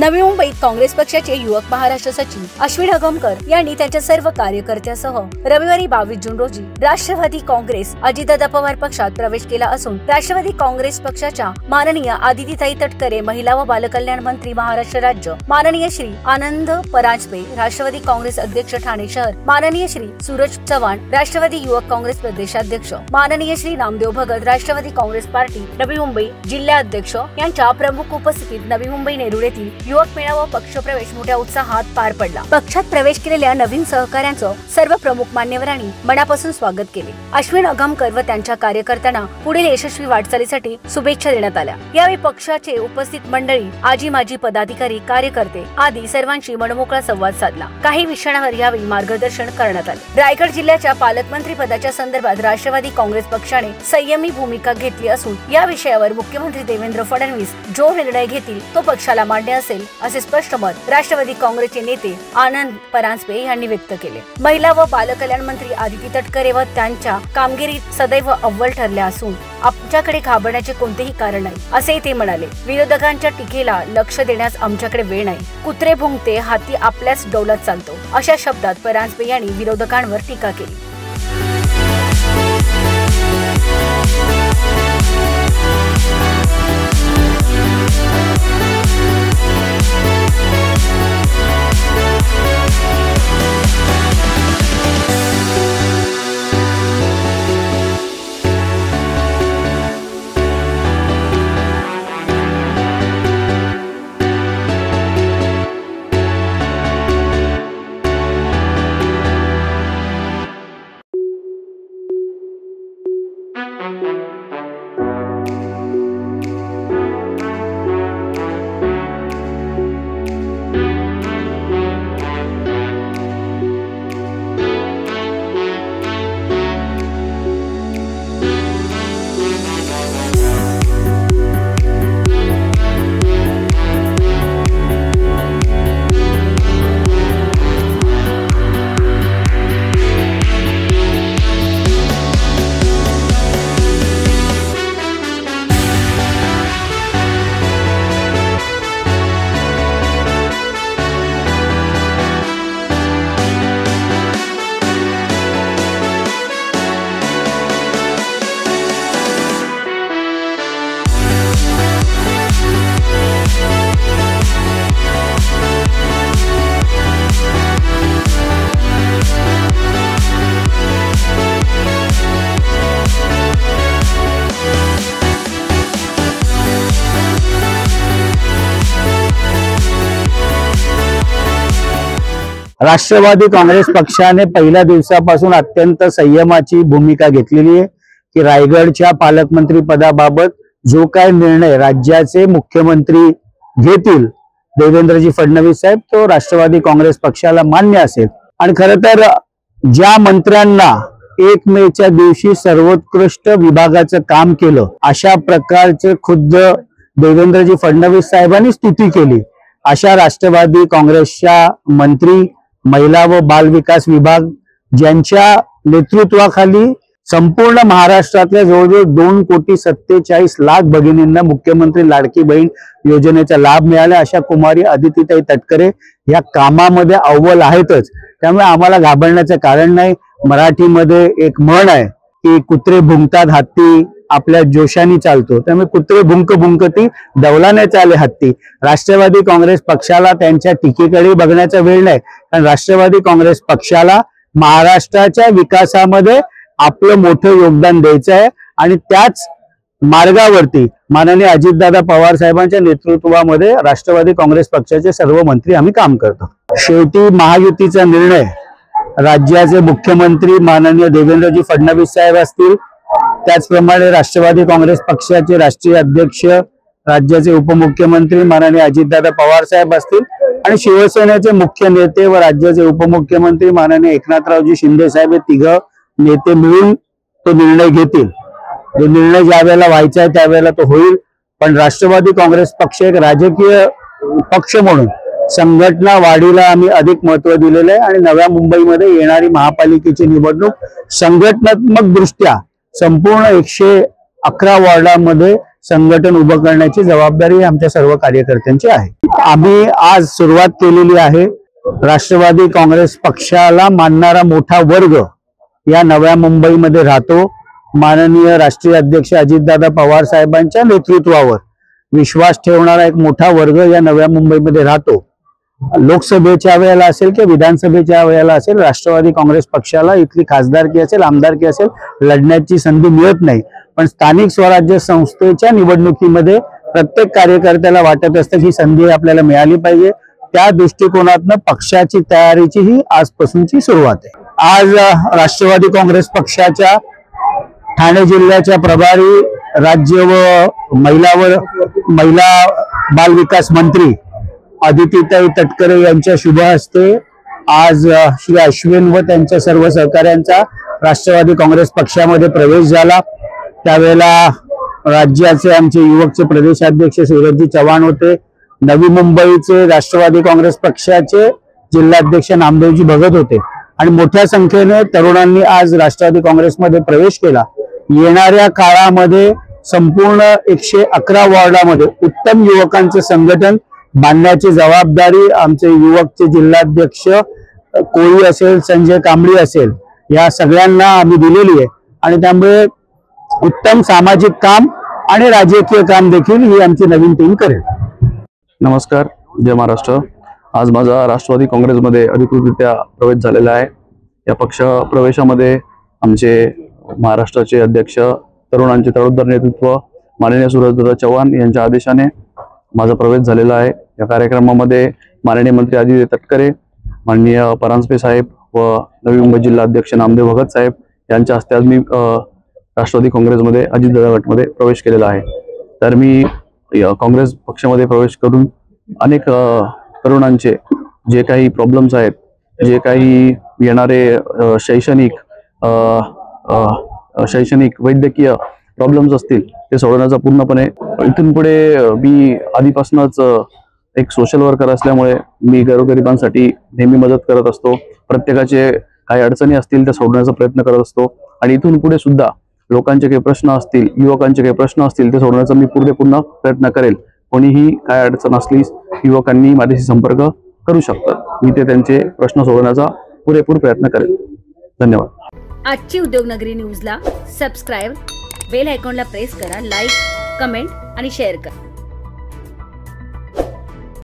नवी मुंबईत काँग्रेस पक्षाचे युवक महाराष्ट्र सचिव अश्विन अगमकर यांनी त्यांच्या सर्व कार्यकर्त्यांसह रविवारी 22 जून रोजी राष्ट्रवादी काँग्रेस अजितदादा पवार पक्षात प्रवेश केला असून राष्ट्रवादी काँग्रेस पक्षाच्या माननीय आदितीताई तटकरे महिला व बालकल्याण मंत्री महाराष्ट्र राज्य, माननीय श्री आनंद परांजपे राष्ट्रवादी काँग्रेस अध्यक्ष ठाणे शहर, माननीय श्री सूरज चव्हाण राष्ट्रवादी युवक काँग्रेस प्रदेशाध्यक्ष, माननीय श्री नामदेव भगत राष्ट्रवादी काँग्रेस पार्टी नवी मुंबई जिल्हाध्यक्ष यांच्या प्रमुख उपस्थितीत नवी मुंबई नेरुळ येथील युवक मेळावा पक्षप्रवेश मोठ्या उत्साहात पार पडला। पक्षात प्रवेश केलेल्या नवीन सहकाऱ्यांचं सर्व प्रमुख मान्यवरांनी मनापासून स्वागत केले। अश्विन अगमकर व त्यांच्या कार्यकर्त्यांना पुढील यशस्वी वाटचालीसाठी शुभेच्छा देण्यात आल्या। यावेळी पक्षाचे उपस्थित मंडळी, आजी माजी पदाधिकारी, कार्यकर्ते आदी सर्वांशी मनमोकळा संवाद साधला। काही विषयांवर यावेळी मार्गदर्शन करण्यात आले। रायगड जिल्ह्याच्या पालकमंत्री पदाच्या संदर्भात राष्ट्रवादी काँग्रेस पक्षाने संयमी भूमिका घेतली असून या विषयावर मुख्यमंत्री देवेंद्र फडणवीस जो निर्णय घेतील तो पक्षाला मान्य असेल असे स्पष्ट मत राष्ट्रवादी काँग्रेसचे नेते आनंद परांजपे यांनी व्यक्त केले। महिला व बालकल्याण मंत्री आदिती तटकरे व त्यांच्या कामगिरीत सदैव अव्वल ठरल्या असून आमच्याकडे घाबरण्याचे कोणतेही कारण नाही असे ते म्हणाले। विरोधकांच्या टीकेला लक्ष देण्यास आमच्याकडे वेळ नाही, कुत्रे भुंकते हाती आपल्याच डौलात चालतो अशा शब्दात परांजपे यांनी विरोधकांवर टीका केली। राष्ट्रवादी काँग्रेस पक्षाने पहिल्या दिवसापासून अत्यंत संयमाची भूमिका घेतलेली आहे की रायगडच्या पालकमंत्री पदाबाबत जो काय निर्णय राज्याचे मुख्यमंत्री घेतील देवेंद्रजी फडणवीस साहेब तो राष्ट्रवादी काँग्रेस पक्षाला मान्य असेल। आणि खरं तर ज्या मंत्र्यांना 1 मेच्या दिवशी सर्वोत्कृष्ट विभागाचं काम केलं अशा प्रकारचे खुद्द देवेंद्रजी फडणवीस साहेबांनी स्तुती केली अशा राष्ट्रवादी काँग्रेसच्या मंत्री, महिला व बाल विकास विभाग ज्यांच्या नेतृत्वाखाली संपूर्ण महाराष्ट्रातल्या जवळजवळ 2,47,00,000 भगिनींना मुख्यमंत्री लाडकी बहीण योजनेचा लाभ मिळाला अशा कुमारी आदितीताई तटकरे या कामामध्ये अव्वल आहेतच। त्यामुळे आम्हाला घाबरण्याचं कारण नाही। मराठीमध्ये एक म्हण आहे की कुत्रे भुंकतात हत्ती आपल्या जोशाने चालतो, त्यामुळे कुत्रे भुंक भुंकती डौलाने चाले हत्ती। राष्ट्रवादी काँग्रेस पक्षाला त्यांच्या टीकेकडे बघण्याचा वेळ नाही, कारण राष्ट्रवादी काँग्रेस पक्षाला महाराष्ट्राच्या विकासामध्ये आपलं मोठं योगदान द्यायचं आहे आणि त्याच मार्गावरती माननीय अजितदादा पवार साहेबांच्या नेतृत्वामध्ये राष्ट्रवादी काँग्रेस पक्षाचे सर्व मंत्री आम्ही काम करतो। शेवटी महायुतीचा निर्णय राज्याचे मुख्यमंत्री माननीय देवेंद्रजी फडणवीस साहेब असतील, त्याचप्रमाणे राष्ट्रवादी काँग्रेस पक्षाचे राष्ट्रीय अध्यक्ष राज्याचे उपमुख्यमंत्री माननीय अजितदादा पवार साहेब असतील आणि शिवसेनेचे मुख्य नेते व राज्याचे उपमुख्यमंत्री माननीय एकनाथरावजी शिंदे साहेब हे तिघ नेते मिळून तो निर्णय घेतील। जो निर्णय ज्या वेळेला व्हायचा आहे त्यावेळेला तो होईल, पण राष्ट्रवादी काँग्रेस पक्ष एक राजकीय पक्ष म्हणून संघटना वाढीला आम्ही अधिक महत्त्व दिलेले आहे आणि नव्या मुंबईमध्ये येणारी महापालिकेची निवडणूक संघटनात्मक दृष्ट्या संपूर्ण 111 वॉर्डांमध्ये संघटन उभं करण्याची जबाबदारी आमच्या सर्व कार्यकर्त्यांची आहे. आम्ही आज सुरुवात केलेली आहे. राष्ट्रवादी काँग्रेस पक्षाला मानणारा मोठा वर्ग या नव्या मुंबईमध्ये राहतो. माननीय राष्ट्रीय अध्यक्ष अजितदादा पवार साहेबांच्या नेतृत्वावर विश्वास ठेवणारा एक मोठा वर्ग या नव्या मुंबईमध्ये राहतो. लोकसभेच्या वेळेला असेल किंवा विधानसभेच्या वेळेला असेल, राष्ट्रवादी काँग्रेस पक्षाला इथली खासदारकी असेल, आमदारकी असेल, लढण्याची संधी मिळत नाही. पण स्थानिक स्वराज्य संस्थेच्या निवडणुकीमध्ये प्रत्येक कार्यकर्त्याला वाटत असतं की संधी आपल्याला मिळाली पाहिजे. त्या दृष्टिकोनातनं पक्षाची तयारीची ही आजपासूनची सुरुवात आहे. आज राष्ट्रवादी काँग्रेस पक्षाच्या ठाणे जिल्ह्याच्या प्रभारी राज्य व महिला बाल विकास मंत्री अदितीताई तटकरे यांच्या शुभ हस्ते आज श्री अश्विन व त्यांच्या सर्व सहकाऱ्यांचा राष्ट्रवादी काँग्रेस पक्षामध्ये प्रवेश झाला. त्यावेळेला राज्याचे आमचे युवकचे प्रदेशाध्यक्ष सूरजजी चव्हाण होते. नवी मुंबईचे राष्ट्रवादी काँग्रेस पक्षाचे जिल्हाध्यक्ष नामदेवजी भगत होते आणि मोठ्या संख्येने तरुणांनी आज राष्ट्रवादी काँग्रेसमध्ये प्रवेश केला. येणाऱ्या काळामध्ये संपूर्ण 111 वॉर्डामध्ये उत्तम युवकांचे संघटन बांधण्याची जबाबदारी आमचे युवकचे जिल्हाध्यक्ष कोळी असेल, संजय कांबळी असेल, या सगळ्यांना आम्ही दिलेली आहे आणि त्यामुळे उत्तम सामाजिक काम आणि राजकीय काम देखील ही आमची नवीन टीम करेल. नमस्कार, जय महाराष्ट्र. आज माझा राष्ट्रवादी काँग्रेसमध्ये अधिकृतरित्या प्रवेश झालेला आहे. या पक्ष प्रवेशामध्ये आमचे महाराष्ट्राचे अध्यक्ष, तरुणांचे तडफदार नेतृत्व माननीय सूरजदादा चव्हाण यांच्या आदेशाने माझा प्रवेश झालेला आहे. या कार्यक्रमामध्ये माननीय मंत्री अजित तटकरे, माननीय परांजपे साहेब व नवी मुंबई जिल्हा अध्यक्ष नामदेव भगत साहेब यांच्या हस्ते आज मी राष्ट्रवादी काँग्रेसमध्ये अजितदादा गटमध्ये प्रवेश केलेला आहे. तर मी काँग्रेस पक्षामध्ये प्रवेश करून अनेक तरुणांचे जे काही प्रॉब्लेम्स आहेत, जे काही येणारे शैक्षणिक वैद्यकीय प्रॉब्लेम्स असतील ते सोडवण्याचा पूर्णपणे इथून पुढे मी आधीपासूनच एक सोशल वर्कर असल्यामुळे मी गोरगरिबांसाठी नेहमी मदत करत असतो. प्रत्येकाचे काही अडचणी असतील त्या सोडवण्याचा प्रयत्न करत असतो आणि इथून पुढे सुद्धा लोकांचे काही प्रश्न असतील, युवकांचे काही प्रश्न असतील ते सोडवण्याचा मी पूर्ण प्रयत्न करेल. कोणीही काय अडचण असली युवकांनी माझ्याशी संपर्क करू शकतात. मी ते त्यांचे प्रश्न सोडवण्याचा पुरेपूर प्रयत्न करेल. धन्यवाद. आजची उद्योगनगरी न्यूजला सबस्क्राईब, बेल आयकॉनला प्रेस करा, लाईक, कमेंट आणि शेअर करा.